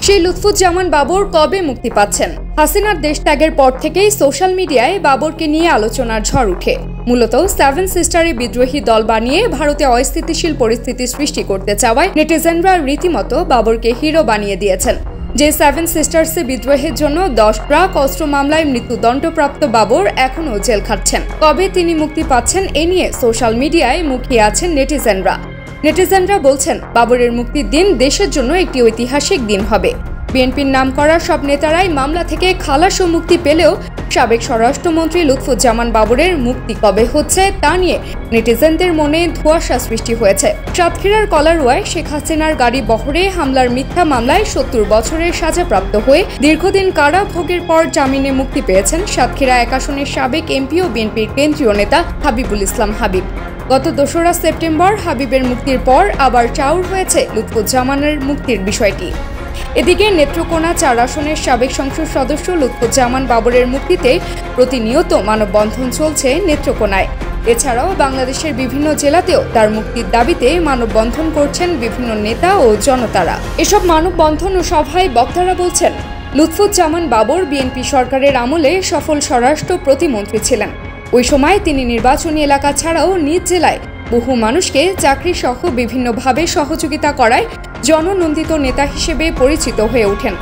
সেই লুৎফুজ্জামান বাবর কবে মুক্তি পাচ্ছেন? হাসিনার দেশ ত্যাগের পর থেকেই সোশ্যাল মিডিয়ায় বাবরকে নিয়ে আলোচনার ঝড় উঠে। মূলত সেভেন সিস্টারে বিদ্রোহী দল বানিয়ে ভারতে অস্থিতিশীল পরিস্থিতি সৃষ্টি করতে চাওয়ায় নেটিজেনরা রীতিমতো বাবরকে হিরো বানিয়ে দিয়েছেন। যে সেভেন সিস্টার্সে বিদ্রোহের জন্য 10 ট্রাক অস্ত্র মামলায় মৃত্যুদণ্ডপ্রাপ্ত বাবর এখনও জেল খাটছেন। কবে তিনি মুক্তি পাচ্ছেন এ নিয়ে সোশ্যাল মিডিয়ায় মুখিয়ে আছেন নেটিজেনরা বলছেন, বাবরের মুক্তির দিন দেশের জন্য একটি ঐতিহাসিক দিন হবে। বিএনপির নামকরা সব নেতারাই মামলা থেকে খালাস ও মুক্তি পেলেও সাবেক স্বরাষ্ট্রমন্ত্রী লুৎফুজ্জামান বাবরের মুক্তি কবে হচ্ছে তা নিয়ে নেটিজেনদের মনে ধোঁয়াশা সৃষ্টি হয়েছে। সাতক্ষীরার কলারোয়ায় শেখ হাসিনার গাড়ি বহরে হামলার মিথ্যা মামলায় 70 বছরের সাজাপ্রাপ্ত হয়ে দীর্ঘদিন কারাভোগের পর জামিনে মুক্তি পেয়েছেন সাতক্ষীরা 1 আসনের সাবেক এমপি ও বিএনপির কেন্দ্রীয় নেতা হাবিবুল ইসলাম হাবিব। গত 2রা সেপ্টেম্বর হাবিবের মুক্তির পর আবার চাউর হয়েছে লুৎফুজ্জামানের মুক্তির বিষয়টি। এদিকে নেত্রকোনা 4 আসনের সাবেক সংসদ সদস্য লুৎফুজ্জামান বাবরের মুক্তিতে প্রতিনিয়ত মানববন্ধন চলছে নেত্রকোনায়। এছাড়াও বাংলাদেশের বিভিন্ন জেলাতেও তার মুক্তির দাবিতে মানববন্ধন করছেন বিভিন্ন নেতা ও জনতারা। এসব মানববন্ধন ও সভায় বক্তারা বলছেন, লুৎফুজ্জামান বাবর বিএনপি সরকারের আমলে সফল স্বরাষ্ট্র প্রতিমন্ত্রী ছিলেন। ওই সময় তিনি নির্বাচনী এলাকা ছাড়াও নিজ জেলায় বহু মানুষকে চাকরি সহ বিভিন্নভাবে সহযোগিতা করায় জননন্দিত নেতা হিসেবে পরিচিত হয়ে ওঠেন।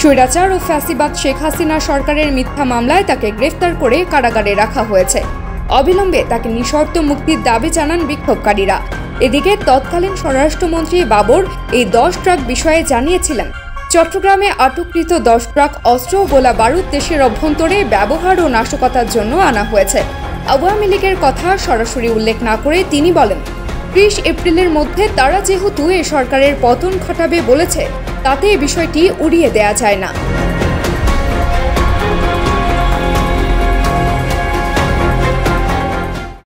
স্বৈরাচার ও ফ্যাসিবাদ শেখ হাসিনা সরকারের মিথ্যা মামলায় তাকে গ্রেফতার করে কারাগারে রাখা হয়েছে। অবিলম্বে তাকে নিঃশর্ত মুক্তির দাবি জানান বিক্ষোভকারীরা। এদিকে তৎকালীন স্বরাষ্ট্রমন্ত্রী বাবর এই 10 ট্রাক বিষয়ে জানিয়েছিলেন, চট্টগ্রামে আটককৃত 10 ট্রাক অস্ত্র ও গোলা বারুদ দেশের অভ্যন্তরে ব্যবহার ও নাশকতার জন্য আনা হয়েছে। আওয়ামী লীগের কথা সরাসরি উল্লেখ না করে তিনি বলেন, 30 এপ্রিলের মধ্যে তারা যেহেতু এ সরকারের পতন ঘটাবে বলেছে, তাতে এ বিষয়টি উড়িয়ে দেয়া যায় না।